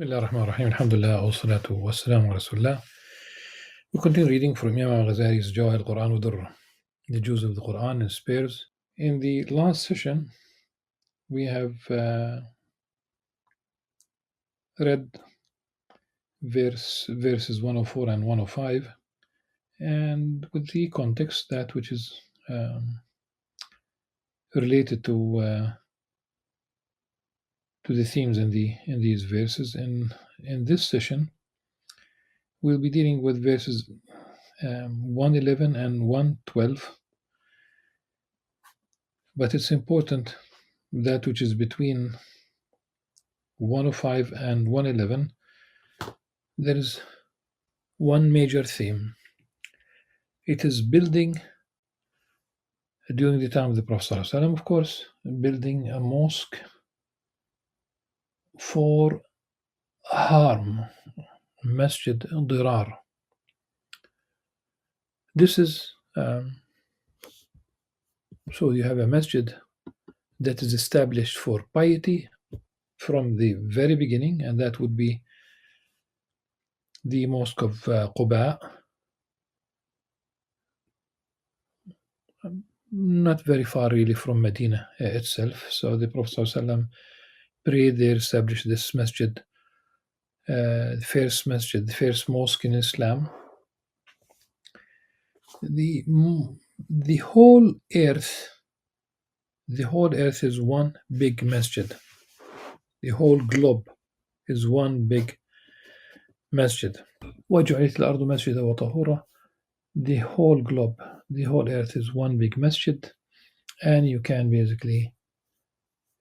Bismillah ar-Rahman ar-Rahim. Alhamdulillah, wa salatu wa salamu ala Rasulullah. We continue reading from Imam Al-Ghazali's Jawahir al-Quran wa the Juz of the Quran in spares. In the last session, we have read verses 104 and 105, and with the context that which is related to the themes in these verses. In this session, we'll be dealing with verses 111 and 112, but it's important that which is between 105 and 111, there is one major theme. It is building, during the time of the Prophet ﷺ, of course, building a mosque for harm, Masjid Dirar. This is, so you have a masjid that is established for piety from the very beginning, and that would be the mosque of Quba, not very far really from Medina itself. So the Prophet ﷺ prayed there, established this masjid, the first masjid, the first mosque in Islam. The whole earth is one big masjid. The whole globe is one big masjid. وَجُعِلَتِ الْأَرْضُ مَسْجِدًا وَطَهُورًا. The whole globe, the whole earth is one big masjid, and you can basically,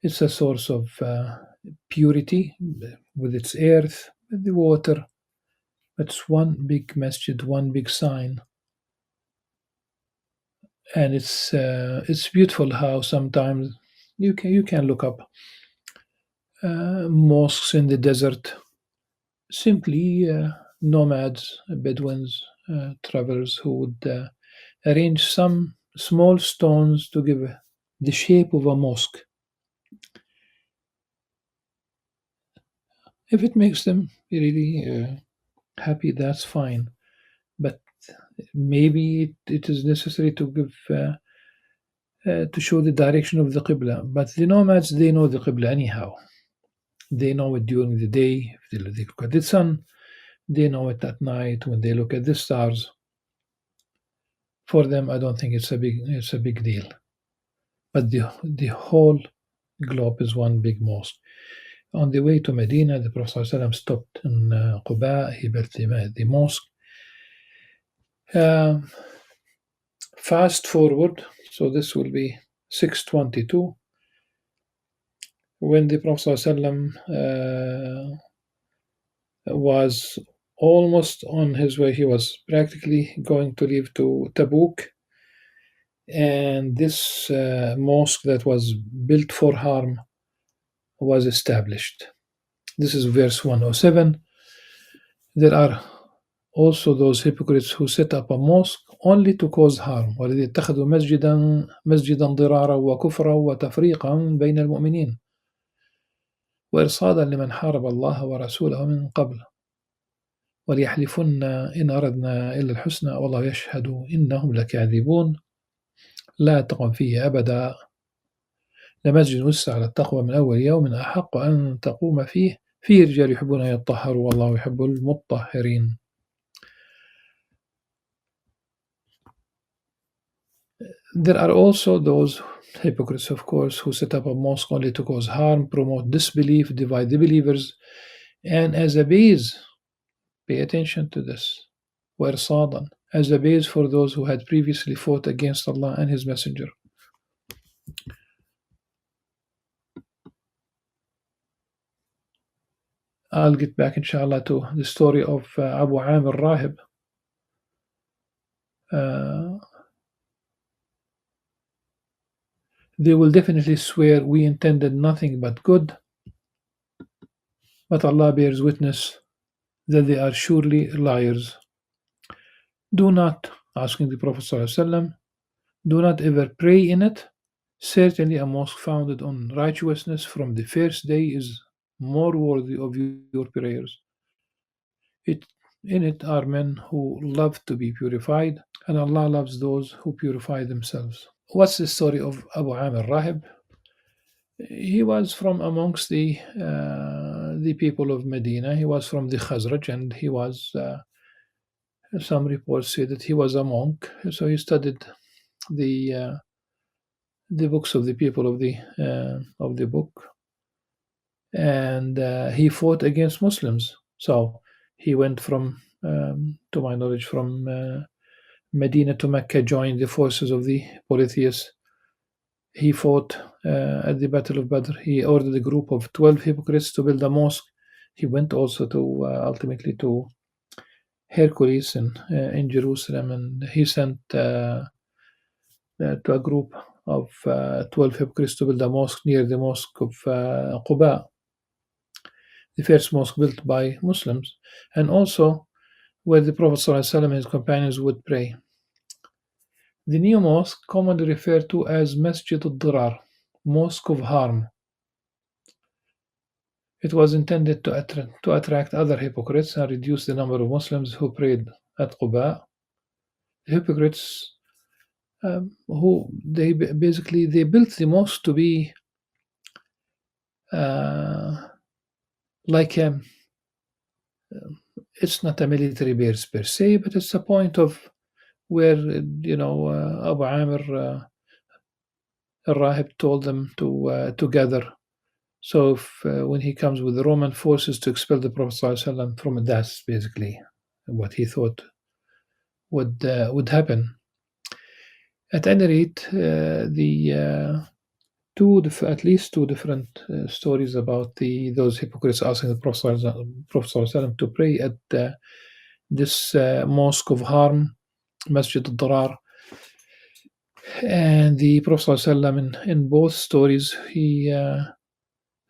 it's a source of purity with its earth, with the water. It's one big masjid, one big sign. And it's beautiful how sometimes you can look up mosques in the desert, simply nomads, Bedouins, travelers who would arrange some small stones to give the shape of a mosque. If it makes them really happy, that's fine. But maybe it is necessary to give to show the direction of the Qibla. But the nomads, they know the Qibla anyhow. They know it during the day, if they look at the sun. They know it at night when they look at the stars. For them, I don't think it's a big deal. But the whole globe is one big mosque. On the way to Medina, the Prophet ﷺ stopped in Quba. He built the mosque. Fast forward, so this will be 622, when the Prophet ﷺ was almost on his way. He was practically going to leave to Tabuk, and this mosque that was built for harm was established. This is verse 107. There are also those hypocrites who set up a mosque only to cause harm. وَالَّذِي اتَّخَذُوا مَسْجِدًا ضِرَارًا وَكُفْرًا وَتَفْرِيقًا بَيْنَ الْمُؤْمِنِينَ وإرصادا لمن حارب الله ورسوله من قبل وليحلفن إن أردنا إلا الحسنى والله يشهد إنهم لكاذبون لا تقم فيه أبدا لمسجد أسس على التقوى من أول يوم أحق أن تقوم فيه رجال يحبون أن يطهروا والله يحب المطهرين. There are also those hypocrites, of course, who set up a mosque only to cause harm, promote disbelief, divide the believers, and as a base, pay attention to this, وَإِرْصَادًا, as a base for those who had previously fought against Allah and His Messenger. I'll get back, inshallah, to the story of Abu Amir Rahib. They will definitely swear we intended nothing but good, but Allah bears witness that they are surely liars. Do not, asking the Prophet ﷺ, do not ever pray in it. Certainly a mosque founded on righteousness from the first day is more worthy of your prayers. It, in it are men who love to be purified, and Allah loves those who purify themselves. What's the story of Abu Amir Rahib? He was from amongst the people of Medina. He was from the Khazraj, and he was. Some reports say that he was a monk, so he studied the uh, the books of the people of the book, and he fought against Muslims. So he went from, to my knowledge, from Medina to Mecca, joined the forces of the polytheists. He fought at the Battle of Badr. He ordered a group of 12 hypocrites to build a mosque. He went also to ultimately to Hercules in Jerusalem, and he sent to a group of 12 hypocrites to build a mosque near the mosque of Quba, the first mosque built by Muslims, and also where the Prophet ﷺ and his companions would pray. The new mosque, commonly referred to as Masjid al-Dirar, Mosque of Harm, it was intended to attract other hypocrites and reduce the number of Muslims who prayed at Quba. The hypocrites who they built the mosque to be like it's not a military base per se, but it's a point of where Abu Amir al-Rahib told them to gather. So when he comes with the Roman forces to expel the Prophet ﷺ from it, that's basically what he thought would happen. At any rate, at least two different stories about those hypocrites asking the Prophet ﷺ to pray at this mosque of harm, Masjid al-Dirar. And the Prophet ﷺ, in both stories, he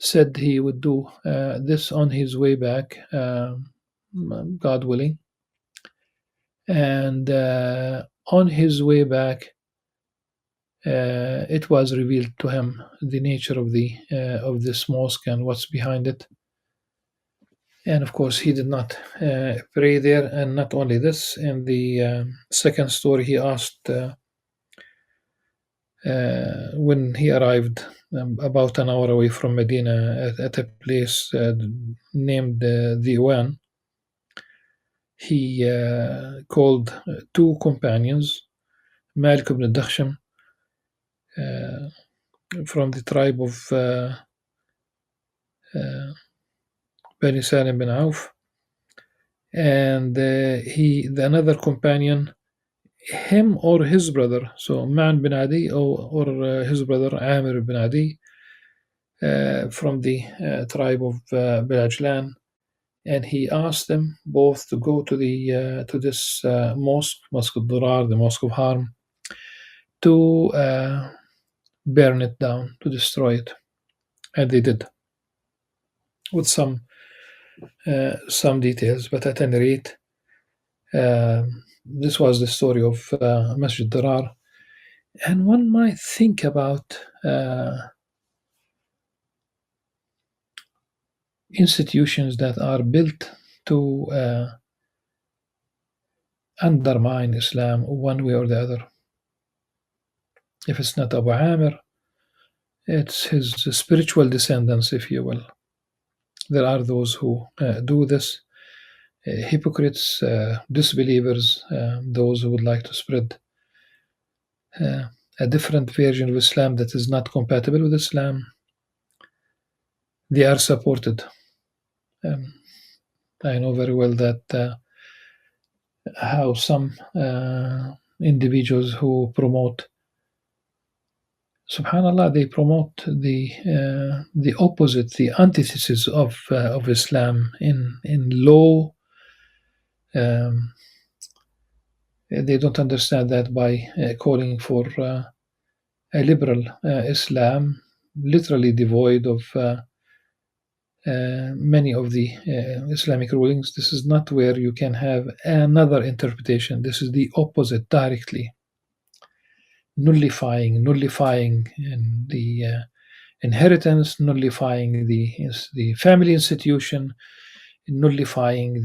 said he would do this on his way back, God willing. And on his way back, it was revealed to him the nature of this mosque and what's behind it. And of course, he did not pray there. And not only this, in the second story, he asked when he arrived about an hour away from Medina at a place named the Iwan, he called two companions, Malik ibn Dakhsham, from the tribe of Bani Salim bin Auf, and the another companion, him or his brother, so Ma'an bin Adi or his brother Amir bin Adi, from the tribe of Bajlan, and he asked them both to go to this mosque al-Dirar, the mosque of harm, to burn it down, to destroy it, and they did, with some details. But at any rate, this was the story of Masjid Dirar, and one might think about institutions that are built to undermine Islam one way or the other. If it's not Abu Amir, it's his spiritual descendants, if you will. There are those who do this, hypocrites, disbelievers, those who would like to spread a different version of Islam that is not compatible with Islam. They are supported. I know very well that how some individuals who promote, subhanallah, they promote the opposite, the antithesis of Islam in low. They don't understand that by calling for a liberal Islam, literally devoid of many of the Islamic rulings. This is not where you can have another interpretation. This is the opposite directly, nullifying in inheritance, nullifying the family institution, nullifying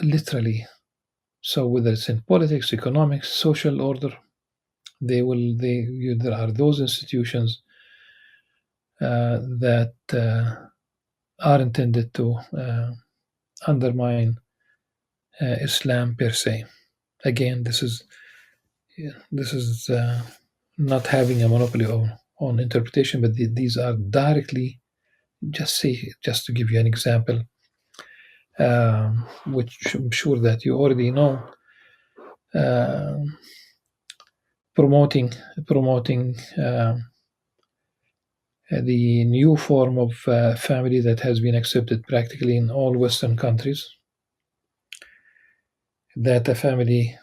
literally. So whether it's in politics, economics, social order, there are those institutions that are intended to undermine Islam per se. Again, this is not having a monopoly on interpretation, but these are directly, just to give you an example, which I'm sure that you already know, uh, promoting the new form of family that has been accepted practically in all Western countries. That a family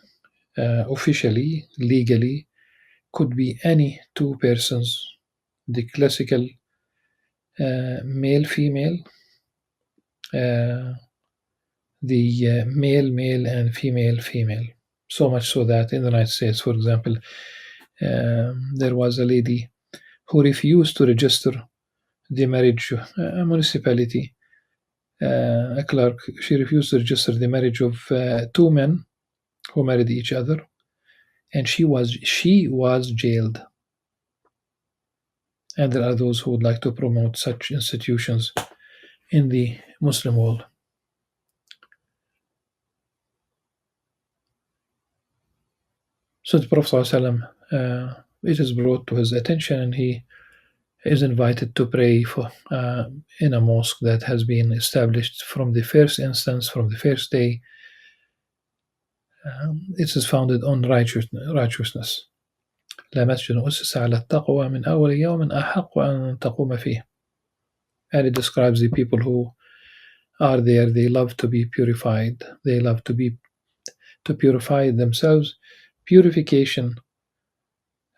officially, legally, could be any two persons, the classical male female, uh, the male male, and female female. So much so that in the United States, for example, there was a lady who refused to register the marriage, a municipality, a clerk. She refused to register the marriage of two men who married each other, and she was jailed. And there are those who would like to promote such institutions in the Muslim world. So the Prophet it is brought to his attention, and he is invited to pray for in a mosque that has been established from the first instance, from the first day. It is founded on righteousness. لا مسجد أسس على التقوى من أول يوم أحق أن تقوم فيه. And it describes the people who are there. They love to be purified. They love to purify themselves. Purification.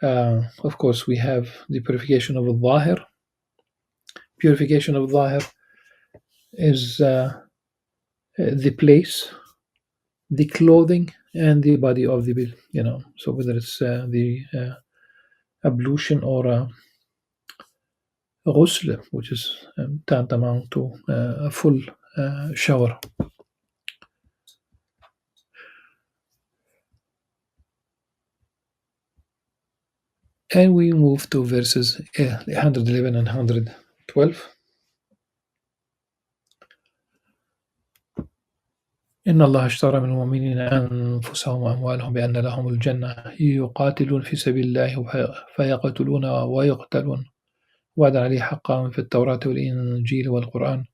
Of course, we have the purification of al-Zahir. Purification of al-Zahir is the place, the clothing, and the body of the, so whether it's the ablution or ghusl, which is tantamount to a full shower. And we move to verses 111 and 112. إن الله اشترى من المؤمنين أنفسهم وأموالهم بأن لهم الجنة يقاتلون في سبيل الله فيقتلون ويقتلون وعدا عليه حقا في التوراة والإنجيل والقرآن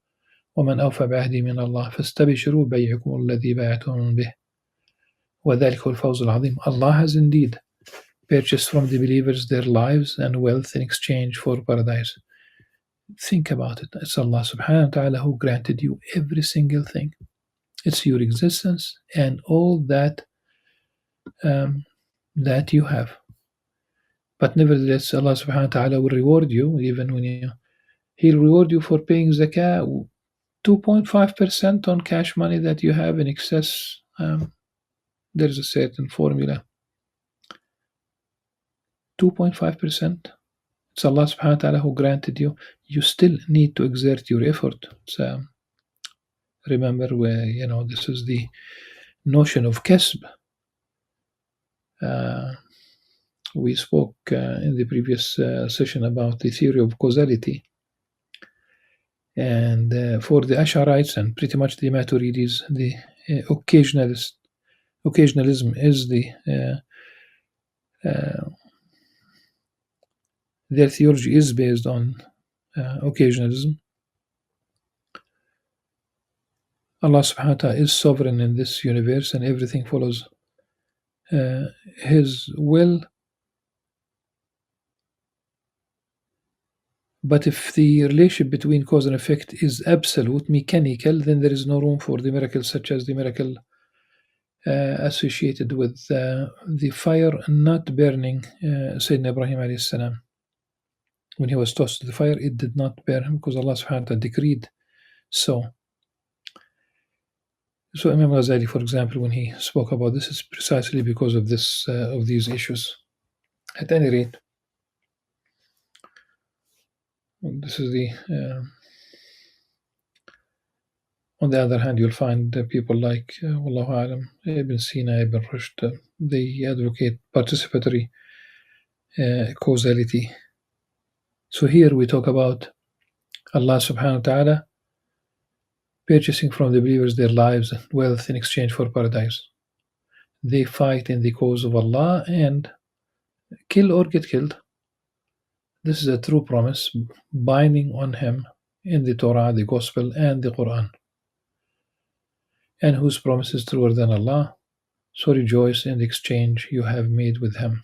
ومن أوفى بعهده من الله فاستبشروا بيعكم الذي بايعتم به وذلك هو الفوز العظيم. Allah has indeed purchased from the believers their lives and wealth in exchange for paradise. Think about it. It's Allah subhanahu wa ta'ala who granted you every single thing. It's your existence and all that that you have. But nevertheless, Allah subhanahu wa ta'ala will reward you even when He'll reward you for paying zakah 2.5% on cash money that you have in excess. There's a certain formula. 2.5%. It's Allah subhanahu wa ta'ala who granted you. You still need to exert your effort. Remember where, this is the notion of kasb. We spoke in the previous session about the theory of causality. And for the Ash'arites and pretty much the Maturidis, the occasionalism is their theology is based on occasionalism. Allah subhanahu wa ta'ala is sovereign in this universe and everything follows His will. But if the relationship between cause and effect is absolute, mechanical, then there is no room for the miracles such as the miracle associated with the fire not burning Sayyidina Ibrahim alayhi salam. When he was tossed to the fire, it did not burn him because Allah subhanahu wa ta'ala decreed so. So Imam Ghazali, for example, when he spoke about this, it's precisely because of this of these issues. At any rate, This is the on the other hand, you'll find people like Wallahu Alam, Ibn Sina, Ibn Rushd, they advocate participatory causality. So here we talk about Allah subhanahu wa ta'ala purchasing from the believers their lives and wealth in exchange for paradise. They fight in the cause of Allah and kill or get killed. This is a true promise binding on him in the Torah, the Gospel, and the Qur'an. And whose promise is truer than Allah, so rejoice in the exchange you have made with him.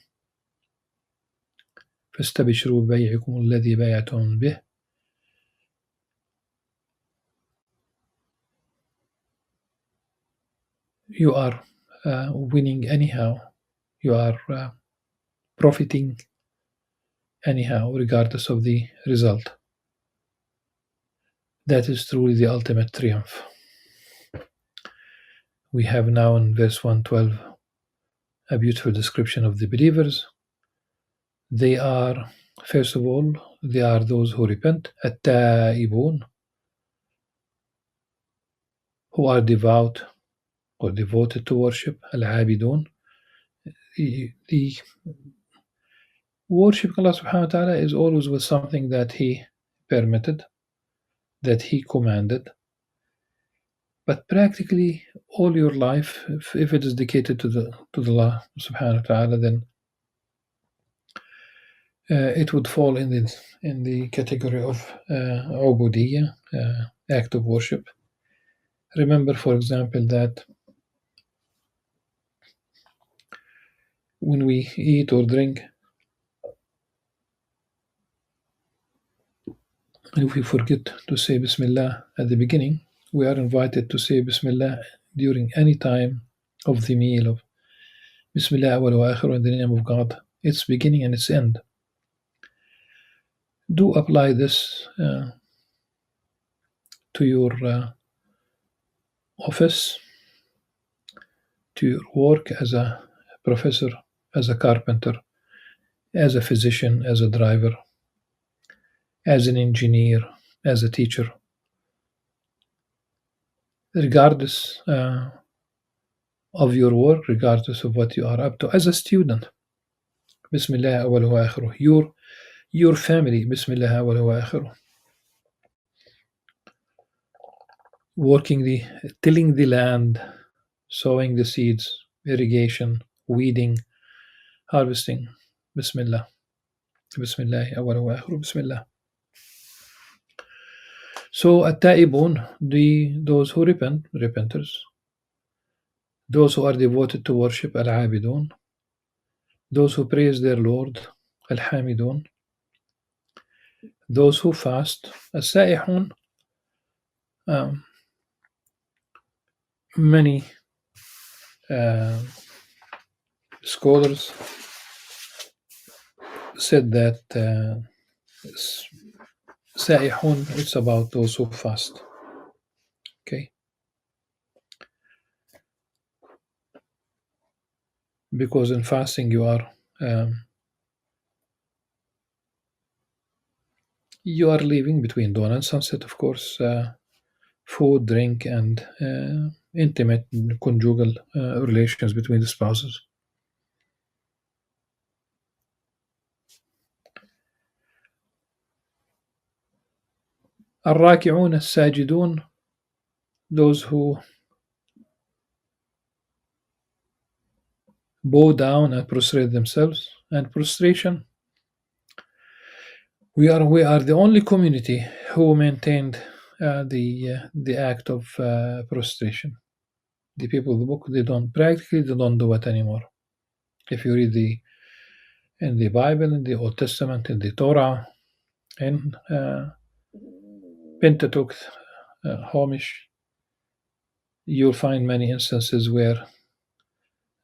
فاستبشروا ببيعكم الذي بايعتم به. You are winning anyhow. You are profiting anyhow, regardless of the result. That is truly the ultimate triumph. We have now in verse 112 a beautiful description of the believers. They are, first of all, they are those who repent, at-ta'ibun, who are devout or devoted to worship, al-abidun. The worship Allah subhanahu wa ta'ala is always with something that He permitted, that He commanded. But practically all your life, if it is dedicated to the Allah subhanahu wa ta'ala, then it would fall in the category of ubudiyya, act of worship. Remember, for example, that when we eat or drink, and if we forget to say Bismillah at the beginning, we are invited to say Bismillah during any time of the meal, of Bismillah awwal wa akhir, in the name of God, its beginning and its end. Do apply this to your office, to your work as a professor, as a carpenter, as a physician, as a driver, as an engineer, as a teacher. Regardless of your work, regardless of what you are up to, as a student, Bismillah awwal wa akhiruh. Your family, Bismillah awwal wa akhiruh. Tilling the land, sowing the seeds, irrigation, weeding, harvesting, Bismillah. Bismillah awwal wa akhiruh, Bismillah. So at-ta'ibun, those who repent, repenters. Those who are devoted to worship, al-abidun. Those who praise their Lord, al-hamidun. Those who fast, as-sa'ihun. Many scholars said that sa'ihun, it's about those who fast. Okay? Because in fasting you are leaving between dawn and sunset, of course, food, drink, and intimate conjugal relations between the spouses. الراكعون الساجدون, those who bow down and prostrate themselves. And prostration, we are the only community who maintained the act of prostration. The people of the book, they don't do it anymore. If you read in the Bible, in the Old Testament, in the Torah, in Pentateuch, Homish, you'll find many instances where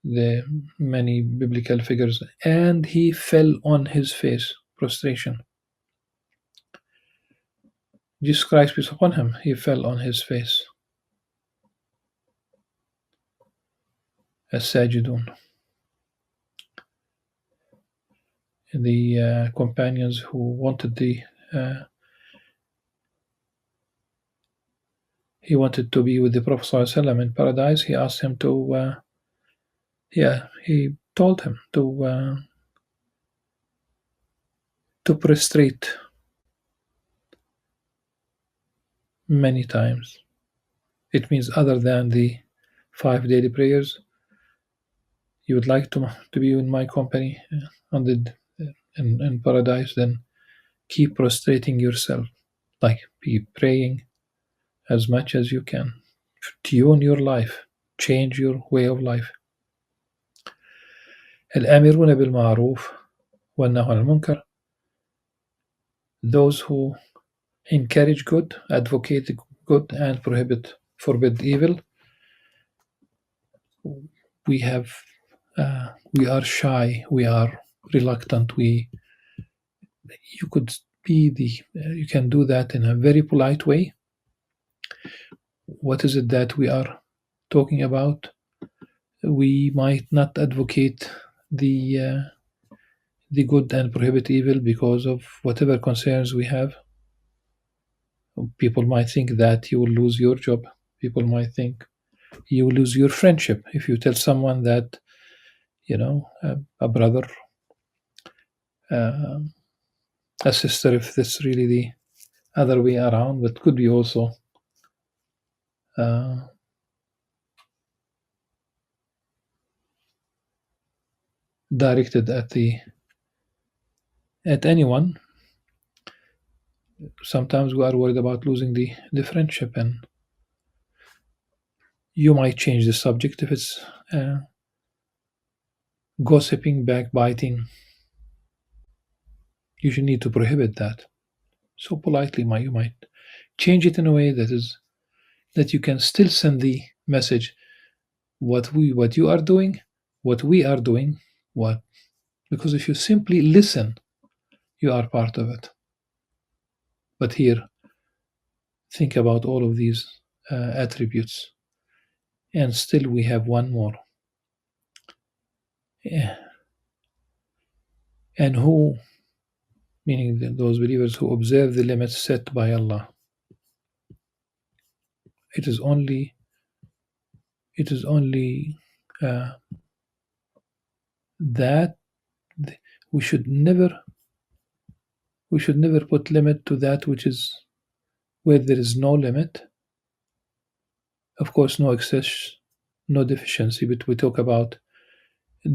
the many biblical figures, and he fell on his face, prostration. Jesus Christ, peace upon him, he fell on his face. As-sajidun. The companions who wanted the he wanted to be with the Prophet ﷺ in paradise. He asked him to, he told him to prostrate many times. It means other than the 5 daily prayers, you would like to be in my company on the in paradise, then keep prostrating yourself, like be praying as much as you can. Tune your life, change your way of life. الآمرون بالمعروف والنهون عن المنكر, those who encourage good, advocate good, and forbid evil. We are shy, we are reluctant. You can do that in a very polite way. What is it that we are talking about? We might not advocate the good and prohibit evil because of whatever concerns we have. People might think that you will lose your job. People might think you will lose your friendship if you tell someone that, a brother, uh, a sister, if that's really the other way around, but could be also uh, directed at anyone. Sometimes we are worried about losing the friendship, and you might change the subject if it's gossiping, backbiting. You should need to prohibit that. So politely, you might change it in a way that you can still send the message what you are doing, what we are doing, what because if you simply listen, you are part of it. But here, think about all of these attributes, and still we have one more. Yeah. And who, meaning those believers who observe the limits set by Allah. It is only uh, that we should never put limit to that which is where there is no limit. Of course, no excess, no deficiency, but we talk about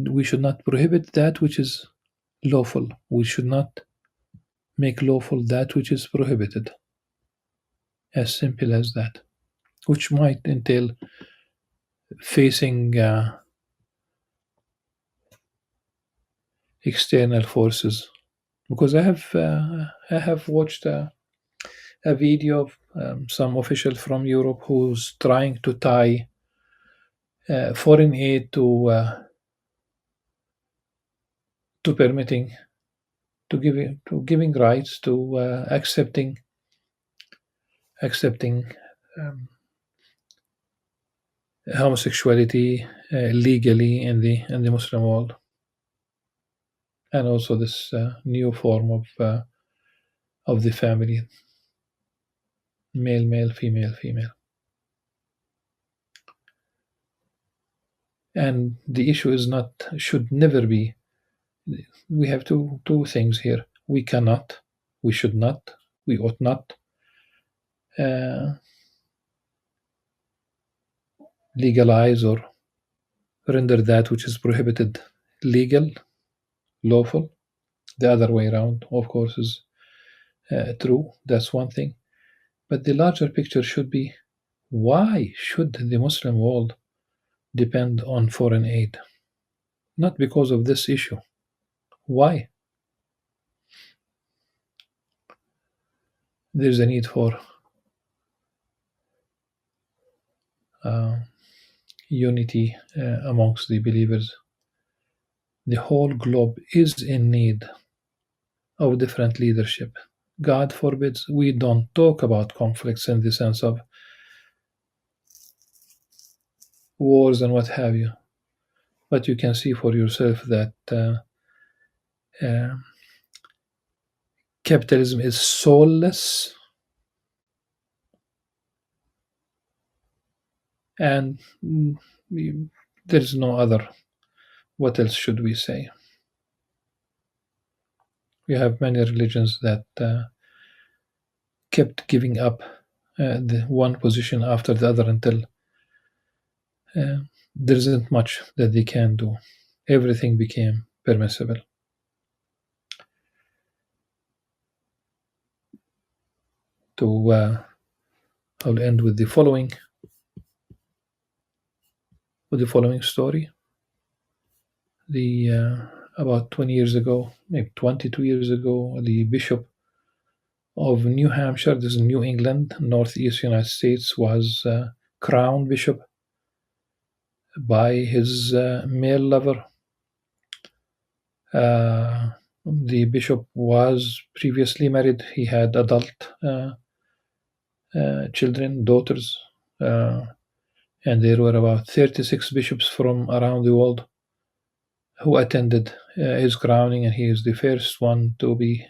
we should not prohibit that which is lawful. We should not make lawful that which is prohibited. As simple as that, which might entail facing external forces. Because I have watched a video of some official from Europe who's trying to tie foreign aid to permitting to giving rights to accepting um, homosexuality legally in the Muslim world, and also this new form of the family, male male, female female. And the issue is not should never be. We have two things here. We cannot, we should not, we ought not uh, legalize or render that which is prohibited legal, lawful. The other way around, of course, is true. That's one thing. But the larger picture should be why should the Muslim world depend on foreign aid? Not because of this issue. Why? There's a need for uh, unity amongst the believers. The whole globe is in need of different leadership. God forbids we don't talk about conflicts in the sense of wars and what have you. But you can see for yourself that uh, capitalism is soulless. and there is no other. What else should we say? We have many religions that kept giving up the one position after the other until there isn't much that they can do. Everything became permissible. To I'll end with the following story. The About 20 years ago, maybe 22 years ago, the Bishop of New Hampshire, this is New England, northeast United States, was crowned bishop by his male lover. The bishop was previously married. He had adult children, daughters, and there were about 36 bishops from around the world who attended his crowning, and he is the first one to be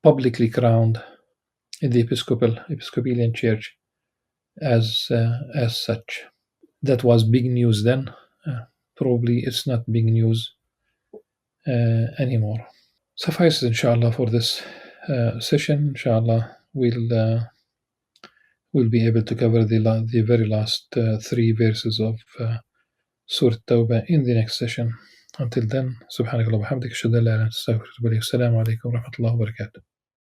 publicly crowned in the Episcopalian Church as such. That was big news then. Probably it's not big news anymore. Suffices, inshallah, for this session. Inshallah, we'll be able to cover the very last three verses of Surah Tawbah in the next session. Until then, subhanakallah wa bihamdika, ashhadu an la ilaha illa anta, astaghfiruka wa atubu ilayk. Assalamu alaikum wa rahmatullahi wa barakatuh.